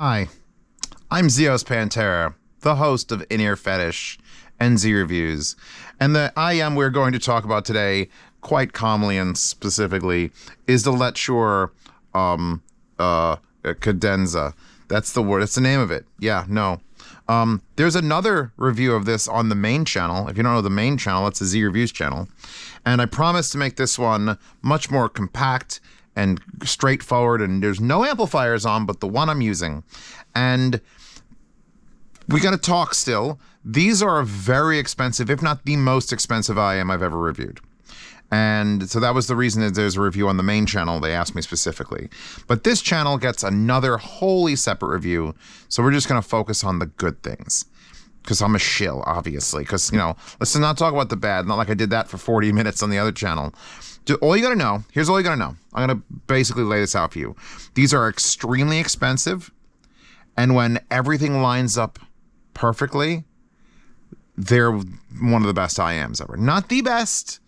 Hi, I'm Zeos Pantera, the host of In-Ear Fetish and Z Reviews, and the IEM we're going to talk about today, quite calmly and specifically, is the Letshuoer Cadenza. That's the word. That's the name of it. Yeah, no. There's another review of this on the main channel. If you don't know the main channel, it's the Z Reviews channel, and I promise to make this one much more compact and straightforward, and there's no amplifiers on but the one I'm using. And we got to talk still. These are very expensive, if not the most expensive IEM I've ever reviewed. And so that was the reason that there's a review on the main channel. They asked me specifically. But this channel gets another wholly separate review. So we're just going to focus on the good things. Because I'm a shill, obviously. Because, you know, let's not talk about the bad. Not like I did that for 40 minutes on the other channel. All you got to know, here's all you got to know. I'm going to basically lay this out for you. These are extremely expensive. And when everything lines up perfectly, they're one of the best IEMs ever. Not the best.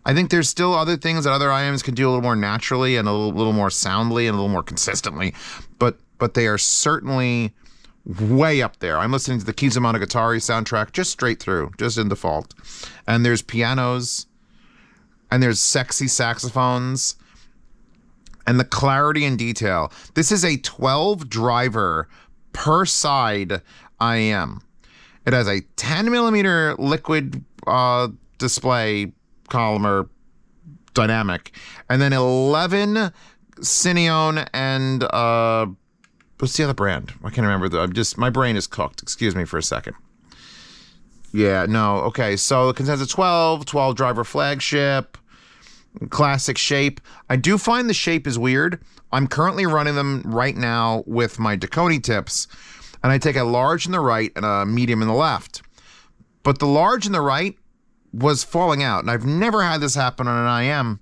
I think there's still other things that other IEMs can do a little more naturally and a little more soundly and a little more consistently. But they are certainly way up there. I'm listening to the Keys of Monogatari soundtrack just straight through, just in default. And there's pianos, and there's sexy saxophones, and the clarity and detail. This is a 12 driver per side IEM. It has a 10 millimeter liquid display column dynamic, and then 11 Cineon and what's the other brand? I can't remember. My brain is cooked. Excuse me for a second. Yeah, no, okay. So the Cadenza 12 driver flagship, classic shape. I do find the shape is weird. I'm currently running them right now with my Dakoni tips, and I take a large in the right and a medium in the left. But the large in the right was falling out, and I've never had this happen on an IEM,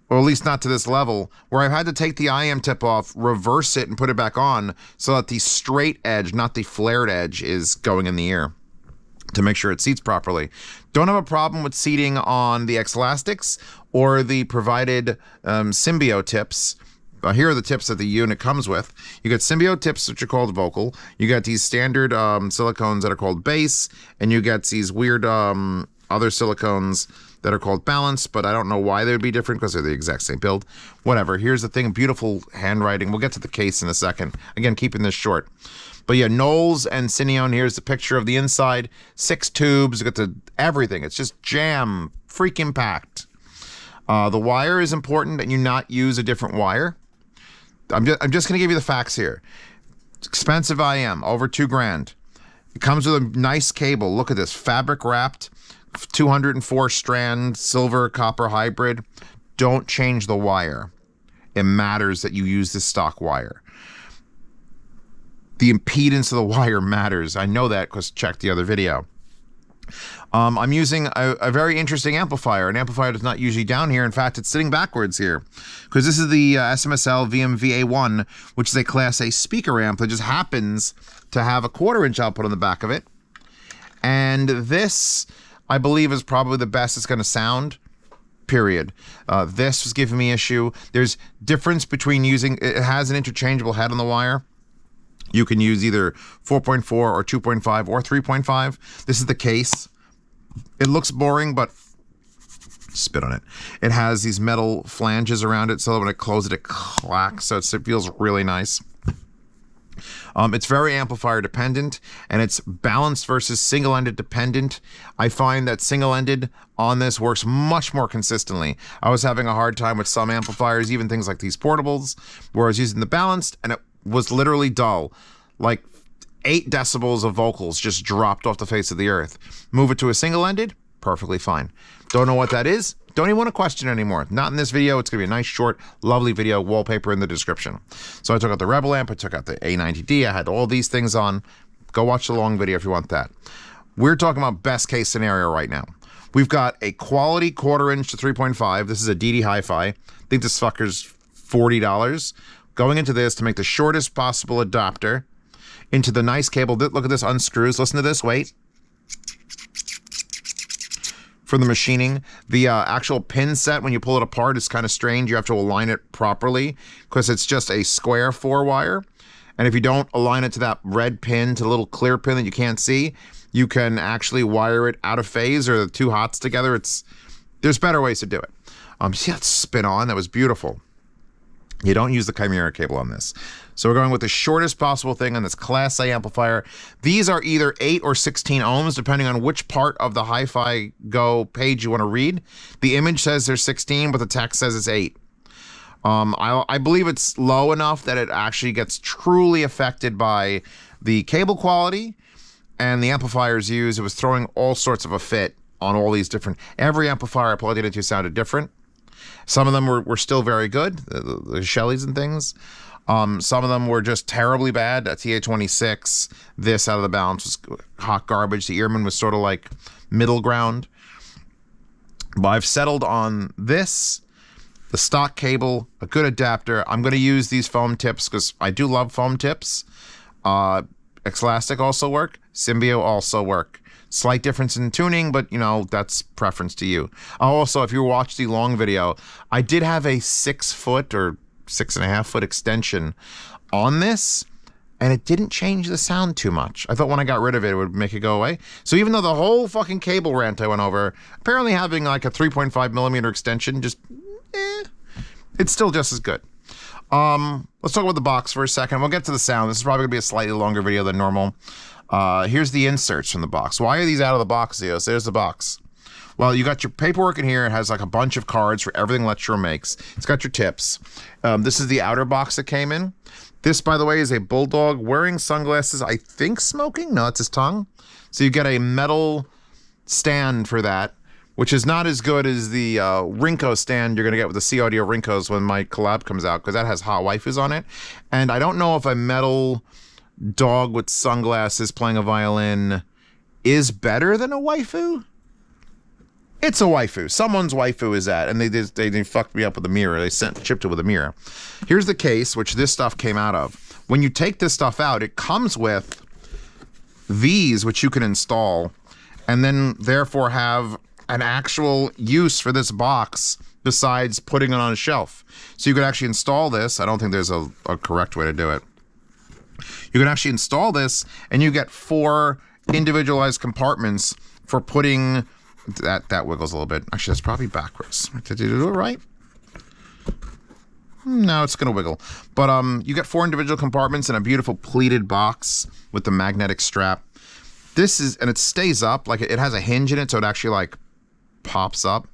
or at least not to this level, where I've had to take the IEM tip off, reverse it, and put it back on so that the straight edge, not the flared edge, is going in the ear to make sure it seats properly. Don't have a problem with seating on the X-Elastics or the provided Symbio tips. Here are the tips that the unit comes with. You got Symbio tips, which are called vocal. You got these standard silicones that are called bass, and you got these weird other silicones that are called balance, but I don't know why they would be different because they're the exact same build. Whatever. Here's the thing. Beautiful handwriting. We'll get to the case in a second. Again, keeping this short. But yeah, Knowles and Cineon. Here's the picture of the inside. 6 tubes. You got the everything. It's just jam freaking packed. The wire is important, and you not use a different wire. I'm just going to give you the facts here. It's expensive IEM, over $2,000. It comes with a nice cable. Look at this, fabric wrapped, 204 strand, silver copper hybrid. Don't change the wire. It matters that you use this stock wire. The impedance of the wire matters. I know that because check the other video. I'm using a very interesting amplifier, an amplifier that's not usually down here. In fact, it's sitting backwards here because this is the SMSL WA11, which is a Class A speaker amp that just happens to have a 1/4-inch output on the back of it. And this, I believe, is probably the best it's going to sound, period. This was giving me issue. There's difference between using, it has an interchangeable head on the wire. You can use either 4.4 or 2.5 or 3.5. This is the case. It looks boring, but spit on it. It has these metal flanges around it, so when I close it, it clacks, so it feels really nice. It's very amplifier dependent, and it's balanced versus single-ended dependent. I find that single-ended on this works much more consistently. I was having a hard time with some amplifiers, even things like these portables, where I was using the balanced, and it was literally dull. Like 8 decibels of vocals just dropped off the face of the earth. Move it to a single-ended, perfectly fine. Don't know what that is? Don't even want to question it anymore. Not in this video. It's going to be a nice, short, lovely video, wallpaper in the description. So I took out the Rebel amp, I took out the A90D, I had all these things on. Go watch the long video if you want that. We're talking about best case scenario right now. We've got a quality 1/4-inch to 3.5. This is a DD Hi-Fi. I think this fucker's $40. Going into this to make the shortest possible adapter into the nice cable. Look at this, unscrews. Listen to this, wait. For the machining, the actual pin set, when you pull it apart, is kind of strange. You have to align it properly because it's just a square 4-wire. And if you don't align it to that red pin, to the little clear pin that you can't see, you can actually wire it out of phase or the two hots together. There's better ways to do it. See that spin on? That was beautiful. You don't use the Chimera cable on this. So we're going with the shortest possible thing on this Class A amplifier. These are either 8 or 16 ohms, depending on which part of the Hi-Fi Go page you want to read. The image says they're 16, but the text says it's 8. I believe it's low enough that it actually gets truly affected by the cable quality and the amplifiers used. It was throwing all sorts of a fit on all these different... Every amplifier I plugged it into sounded different. Some of them were still very good, the Shellys and things. Some of them were just terribly bad. That TA26, this out of the balance was hot garbage. The Earman was sort of like middle ground. But I've settled on this, the stock cable, a good adapter. I'm going to use these foam tips because I do love foam tips. Elastic also work. Symbio also work. Slight difference in tuning, but you know, that's preference to you. Also, if you watch the long video, I did have a 6 foot or 6.5 foot extension on this, and it didn't change the sound too much. I thought when I got rid of it, it would make it go away. So even though the whole fucking cable rant I went over, apparently having like a 3.5 millimeter extension, just, it's still just as good. Let's talk about the box for a second. We'll get to the sound. This is probably gonna be a slightly longer video than normal. Here's the inserts from the box. Why are these out of the box, Zeos? There's the box. Well, you got your paperwork in here. It has like a bunch of cards for everything Letshuoer makes. It's got your tips. This is the outer box that came in. This, by the way, is a bulldog wearing sunglasses, I think smoking. No, it's his tongue. So you get a metal stand for that, which is not as good as the Rinko stand you're going to get with the C-Audio Rinkos when my collab comes out, because that has hot waifus on it. And I don't know if a metal dog with sunglasses playing a violin is better than a waifu. It's a waifu. Someone's waifu is that, and they fucked me up with a mirror. They chipped it with a mirror. Here's the case, which this stuff came out of. When you take this stuff out, it comes with these, which you can install, and then therefore have an actual use for this box besides putting it on a shelf. So you could actually install this. I don't think there's a correct way to do it. You can actually install this, and you get 4 individualized compartments for putting... That wiggles a little bit. Actually, that's probably backwards. Did you do it right? No, it's going to wiggle. But you get 4 individual compartments in a beautiful pleated box with the magnetic strap. This is... And it stays up. Like, it has a hinge in it, so it actually, like, pops up.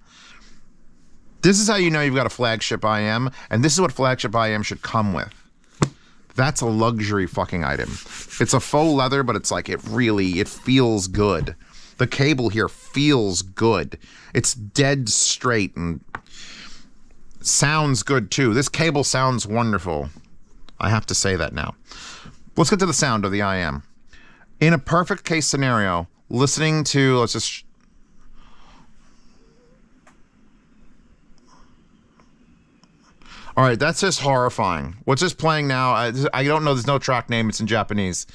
This is how you know you've got a flagship IEM, and this is what flagship IEM should come with. That's a luxury fucking item. It's a faux leather, but it's like, it feels good. The cable here feels good. It's dead straight and sounds good too. This cable sounds wonderful. I have to say that now. Let's get to the sound of the IEM. In a perfect case scenario, listening to, let's just... All right, that's just horrifying. What's just playing now? I don't know. There's no track name. It's in Japanese.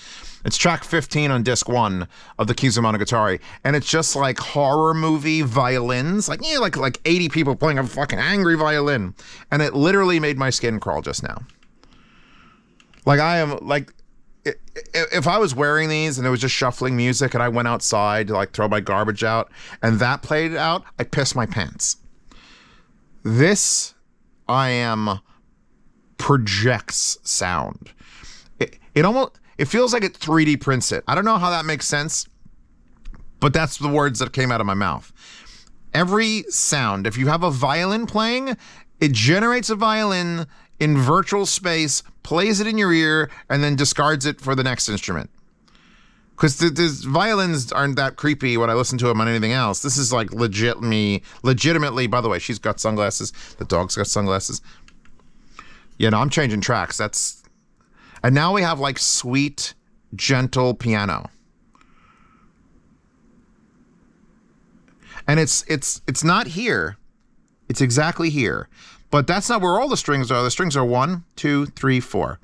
It's track 15 on disc 1 of the Kizumonogatari, and it's just like horror movie violins, like like 80 people playing a fucking angry violin, and it literally made my skin crawl just now. Like I am like, if I was wearing these and it was just shuffling music, and I went outside to like throw my garbage out, and that played out, I'd piss my pants. This IEM projects sound. It feels like it 3D prints it. I don't know how that makes sense, but that's the words that came out of my mouth. Every sound, if you have a violin playing, it generates a violin in virtual space, plays it in your ear, and then discards it for the next instrument. Because the violins aren't that creepy when I listen to them on anything else. This is like legitimately, by the way, she's got sunglasses. The dog's got sunglasses. Yeah, no, I'm changing tracks. And now we have like sweet, gentle piano. And it's not here. It's exactly here. But that's not where all the strings are. The strings are 1, 2, 3, 4.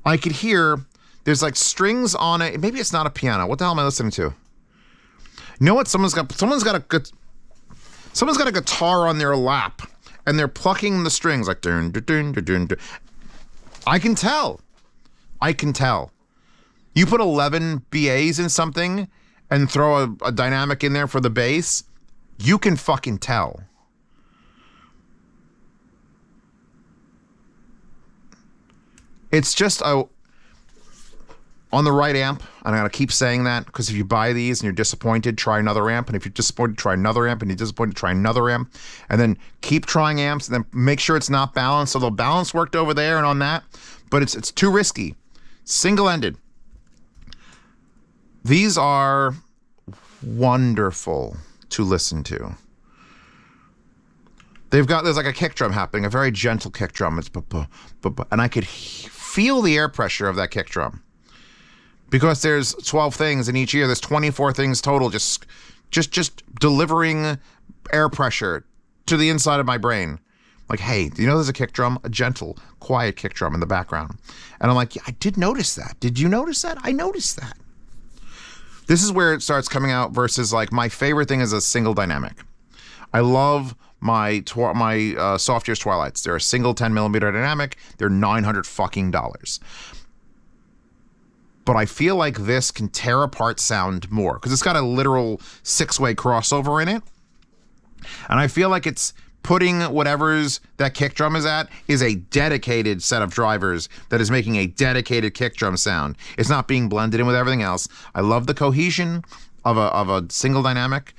I could hear there's like strings on it. Maybe it's not a piano. What the hell am I listening to? You know what? Someone's got a guitar on their lap, and they're plucking the strings like dun, dun, dun, dun, dun. I can tell. I can tell. You put 11 BAs in something and throw a dynamic in there for the bass, you can fucking tell. It's just on the right amp, and I gotta keep saying that, because if you buy these and you're disappointed, try another amp, and if you're disappointed, try another amp, and you're disappointed, try another amp, and then keep trying amps, and then make sure it's not balanced. So the balance worked over there and on that, but it's too risky. Single-ended. These are wonderful to listen to. There's like a kick drum happening, a very gentle kick drum. It's and I could feel the air pressure of that kick drum. Because there's 12 things in each ear, there's 24 things total, just delivering air pressure to the inside of my brain. Like, hey, do you know there's a kick drum? A gentle, quiet kick drum in the background. And I'm like, yeah, I did notice that. Did you notice that? I noticed that. This is where it starts coming out versus like my favorite thing is a single dynamic. I love my Soft Ears Twilights. They're a single 10mm dynamic. They're $900 fucking dollars. But I feel like this can tear apart sound more because it's got a literal 6-way crossover in it. And I feel like it's putting whatever's that kick drum is at is a dedicated set of drivers that is making a dedicated kick drum sound. It's not being blended in with everything else. I love the cohesion of a single dynamic,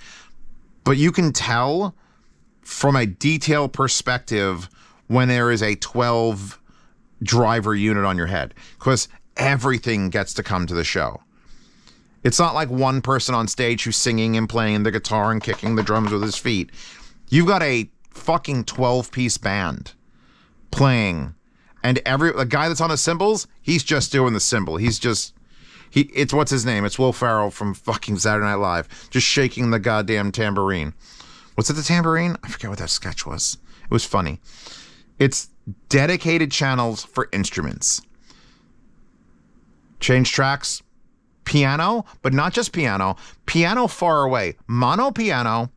but you can tell from a detail perspective when there is a 12 driver unit on your head, because everything gets to come to the show. It's not like one person on stage who's singing and playing the guitar and kicking the drums with his feet. You've got a fucking 12-piece band playing, and the guy that's on the cymbals, he's just doing the cymbal. It's what's his name? It's Will Ferrell from fucking Saturday Night Live, just shaking the goddamn tambourine. Was it the tambourine? I forget what that sketch was. It was funny. It's dedicated channels for instruments. Change tracks, piano, but not just piano. Piano far away. Mono piano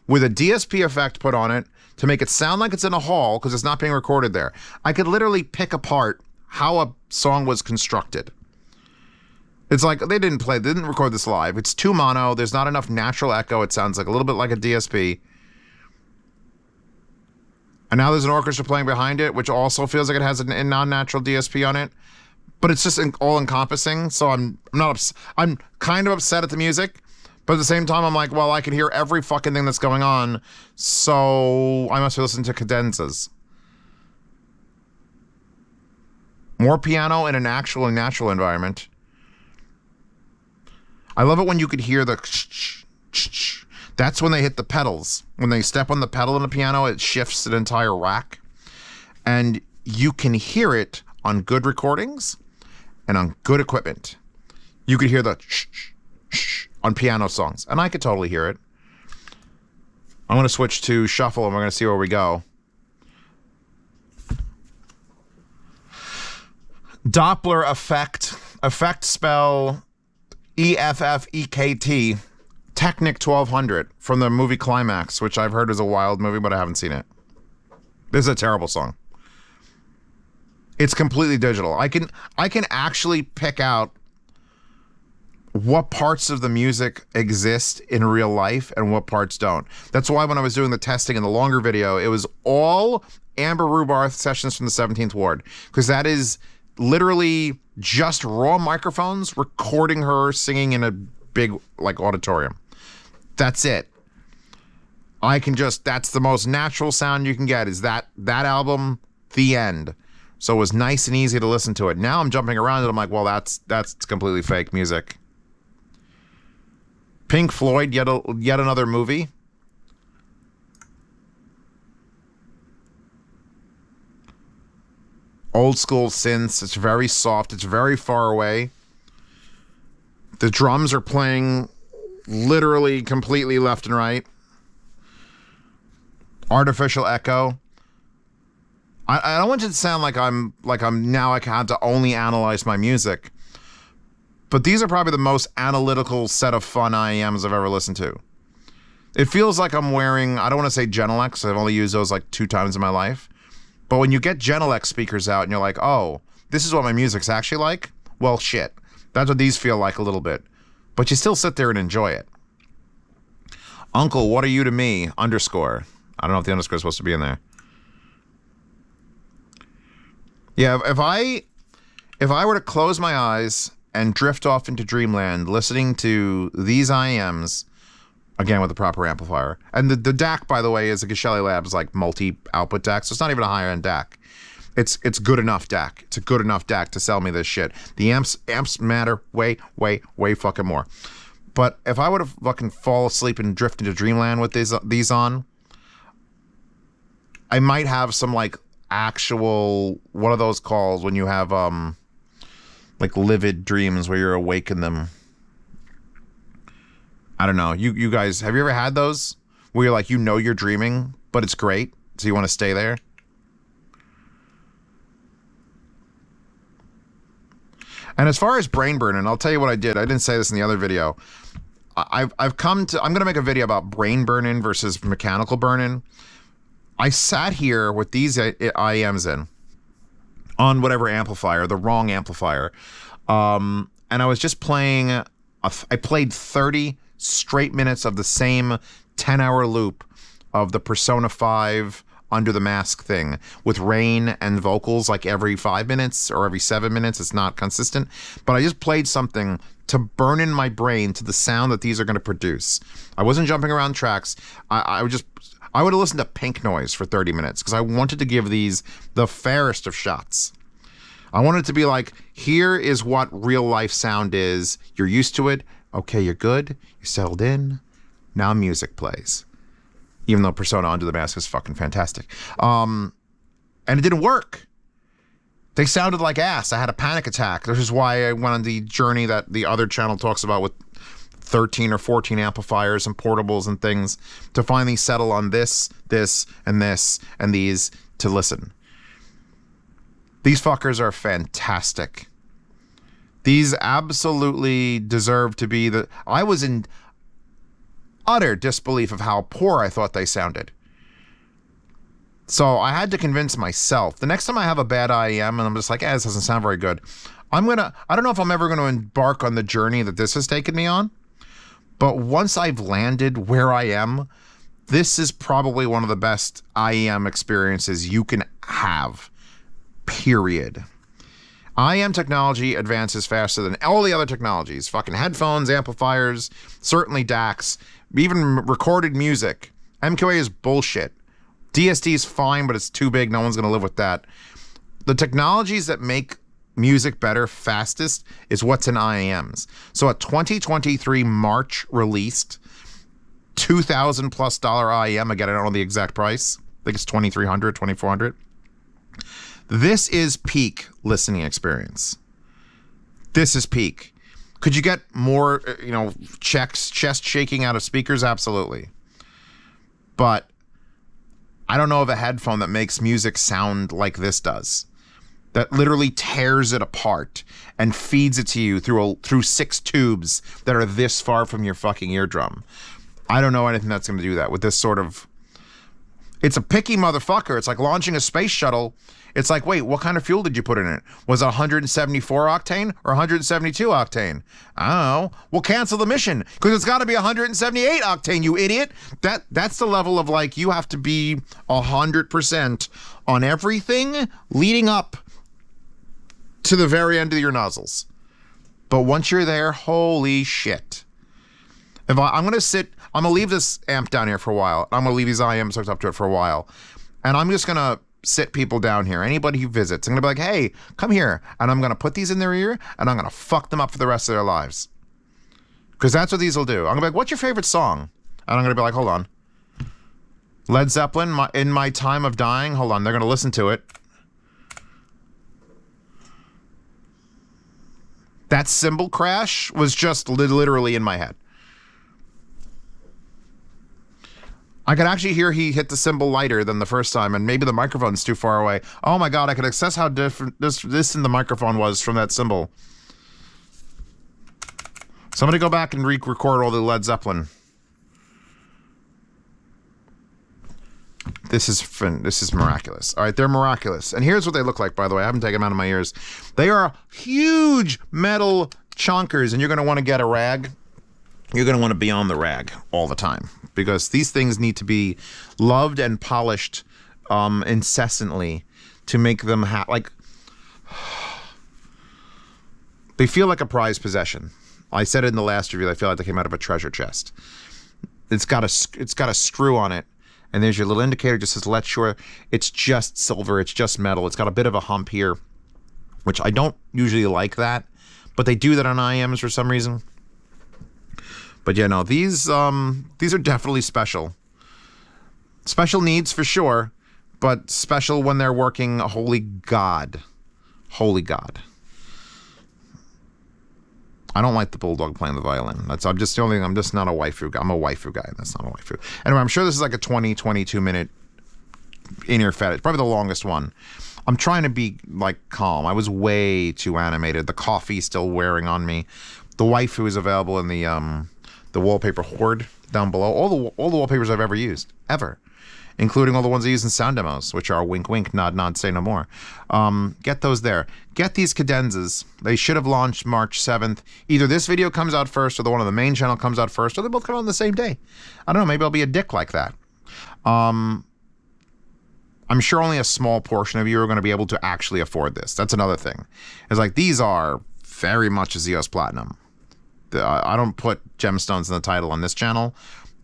with a DSP effect put on it to make it sound like it's in a hall because it's not being recorded there. I could literally pick apart how a song was constructed. It's like they didn't record this live. It's too mono. There's not enough natural echo. It sounds like a little bit like a DSP. And now there's an orchestra playing behind it, which also feels like it has a non-natural DSP on it. But it's just all-encompassing, so I'm kind of upset at the music, but at the same time, I'm like, well, I can hear every fucking thing that's going on, so I must be listening to cadenzas. More piano in an actual natural environment. I love it when you could hear the that's when they hit the pedals. When they step on the pedal in the piano, it shifts an entire rack. And you can hear it on good recordings and on good equipment. You could hear the on piano songs, and I could totally hear it. I'm going to switch to shuffle, and we're going to see where we go. Doppler effect spell EFFEKT, Technic 1200 from the movie Climax, which I've heard is a wild movie, but I haven't seen it. This is a terrible song. It's completely digital. I can actually pick out what parts of the music exist in real life and what parts don't. That's why when I was doing the testing in the longer video, it was all Amber Rhubarth sessions from the 17th Ward, because that is literally just raw microphones recording her singing in a big like auditorium. That's it. That's the most natural sound you can get, is that album, the end. So it was nice and easy to listen to it. Now I'm jumping around and I'm like, well, that's completely fake music. Pink Floyd, yet another movie. Old school synths. It's very soft. It's very far away. The drums are playing literally completely left and right. Artificial echo. I don't want it to sound like I'm now I had to only analyze my music, but these are probably the most analytical set of fun IEMs I've ever listened to. It feels like I'm wearing, I don't want to say Genelecs, I've only used those like 2 times in my life, but when you get Genelec speakers out and you're like, oh, this is what my music's actually like. Well, shit. That's what these feel like a little bit. But you still sit there and enjoy it. Uncle, what are you to me? Underscore. I don't know if the underscore is supposed to be in there. Yeah, if I were to close my eyes and drift off into dreamland listening to these IEMs, again with the proper amplifier, and the DAC, by the way, is a Geshelli Labs like multi-output DAC, so it's not even a higher-end DAC. It's good enough DAC. It's a good enough DAC to sell me this shit. The amps matter way fucking more. But if I would have fucking fall asleep and drift into dreamland with these on, I might have some like actual, what are those called when you have like livid dreams where you're awake in them? I don't know. You guys, have you ever had those where you're like, you're dreaming, but it's great, so you want to stay there? And as far as brain burning, I'll tell you what I did. I didn't say this in the other video. I'm going to make a video about brain burning versus mechanical burning. I sat here with these IEMs in on whatever amplifier, the wrong amplifier. And I was just playing, I played 30 straight minutes of the same 10-hour loop of the Persona 5 Under the Mask thing with rain and vocals like every 5 minutes or every 7 minutes. It's not consistent, but I just played something to burn in my brain to the sound that these are going to produce. I wasn't jumping around tracks. I would have listened to Pink Noise for 30 minutes because I wanted to give these the fairest of shots. I wanted it to be like, here is what real life sound is. You're used to it. Okay, you're good. You're settled in. Now music plays. Even though Persona Under the Mask is fucking fantastic. And it didn't work. They sounded like ass. I had a panic attack. This is why I went on the journey that the other channel talks about with 13 or 14 amplifiers and portables and things to finally settle on this, and these to listen. These fuckers are fantastic. These absolutely deserve to be the... I was in utter disbelief of how poor I thought they sounded. So I had to convince myself. The next time I have a bad IEM and I'm just like, this doesn't sound very good, I don't know if I'm ever going to embark on the journey that this has taken me on, but once I've landed where I am, this is probably one of the best IEM experiences you can have, period. IEM technology advances faster than all the other technologies. Fucking headphones, amplifiers, certainly DACs, even recorded music. MQA is bullshit. DSD is fine, but it's too big. No one's going to live with that. The technologies that make music better fastest is what's in IEMs. So a 2023 March released $2,000+ IEM. Again, I don't know the exact price. I think it's $2,300, $2,400. This is peak listening experience. This is peak. Could you get more, chest shaking out of speakers? Absolutely. But I don't know of a headphone that makes music sound like this does. That literally tears it apart and feeds it to you through 6 tubes that are this far from your fucking eardrum. I don't know anything that's going to do that with this sort of... It's a picky motherfucker. It's like launching a space shuttle. It's like, wait, what kind of fuel did you put in it? Was it 174 octane or 172 octane? I don't know. We'll cancel the mission because it's got to be 178 octane, you idiot. That's the level of like, you have to be 100% on everything leading up to the very end of your nozzles. But once you're there, holy shit. I'm going to leave this amp down here for a while. I'm going to leave these IEMs hooked up to it for a while. And I'm just going to sit people down here. Anybody who visits, I'm going to be like, hey, come here. And I'm going to put these in their ear and I'm going to fuck them up for the rest of their lives. Because that's what these will do. I'm going to be like, what's your favorite song? And I'm going to be like, hold on. Led Zeppelin, In My Time of Dying. Hold on, they're going to listen to it. That cymbal crash was just literally in my head. I could actually hear he hit the cymbal lighter than the first time, and maybe the microphone's too far away. Oh my god, I could assess how different this in the microphone was from that cymbal. Somebody go back and re-record all the Led Zeppelin. This is miraculous. All right, they're miraculous. And here's what they look like, by the way. I haven't taken them out of my ears. They are huge metal chonkers, and you're going to want to get a rag. You're going to want to be on the rag all the time because these things need to be loved and polished incessantly to make them like they feel like a prized possession. I said it in the last review. I feel like they came out of a treasure chest. It's got a screw on it, and there's your little indicator. Just says Letshuoer. It's just silver. It's just metal. It's got a bit of a hump here, which I don't usually like that, but they do that on IEMs for some reason. But yeah, no, these are definitely special. Special needs for sure, but special when they're working. Holy God. Holy God. I don't like the bulldog playing the violin. I'm just not a waifu guy. I'm a waifu guy. That's not a waifu. Anyway, I'm sure this is like a 22 minute in-ear fetish. Probably the longest one. I'm trying to be like calm. I was way too animated. The coffee's still wearing on me. The waifu is available in the wallpaper hoard down below. All the wallpapers I've ever used. Ever. Including all the ones I use in sound demos, which are wink, wink, nod, nod, say no more. Get those there. Get these cadenzas. They should have launched March 7th. Either this video comes out first or the one on the main channel comes out first, or they both come out on the same day. I don't know. Maybe I'll be a dick like that. I'm sure only a small portion of you are going to be able to actually afford this. That's another thing. It's like these are very much a Zeus Platinum. I don't put gemstones in the title on this channel,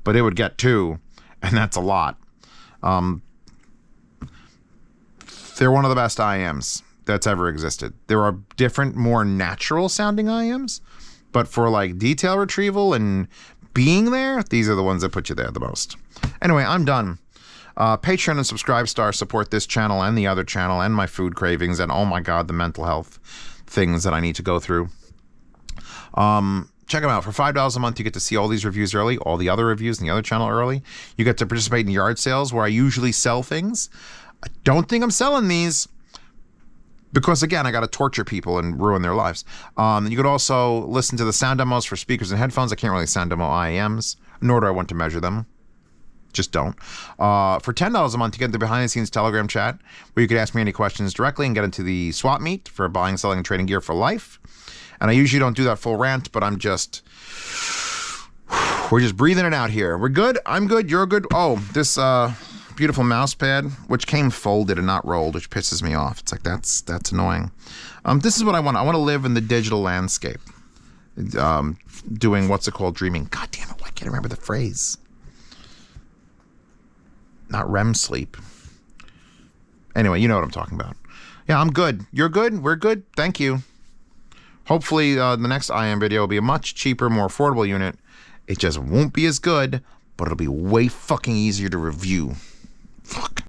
but it would get 2, and that's a lot. They're one of the best IEMs that's ever existed. There are different, more natural sounding IEMs, but for like detail retrieval and being there, these are the ones that put you there the most. Anyway, I'm done. Patreon and Subscribe Star support this channel and the other channel and my food cravings and oh my God, the mental health things that I need to go through. Check them out. For $5 a month, you get to see all these reviews early, all the other reviews in the other channel early. You get to participate in yard sales where I usually sell things. I don't think I'm selling these because, again, I got to torture people and ruin their lives. You could also listen to the sound demos for speakers and headphones. I can't really sound demo IEMs, nor do I want to measure them. Just don't. For $10 a month, you get the behind-the-scenes Telegram chat where you could ask me any questions directly and get into the swap meet for buying, selling, and trading gear for life. And I usually don't do that full rant, but we're just breathing it out here. We're good. I'm good. You're good. Oh, this beautiful mouse pad, which came folded and not rolled, which pisses me off. It's like, that's annoying. This is what I want. I want to live in the digital landscape. Doing, what's it called? Dreaming. God damn it. Why can't I remember the phrase? Not REM sleep. Anyway, you know what I'm talking about. Yeah, I'm good. You're good. We're good. Thank you. Hopefully, the next IEM video will be a much cheaper, more affordable unit. It just won't be as good, but it'll be way fucking easier to review.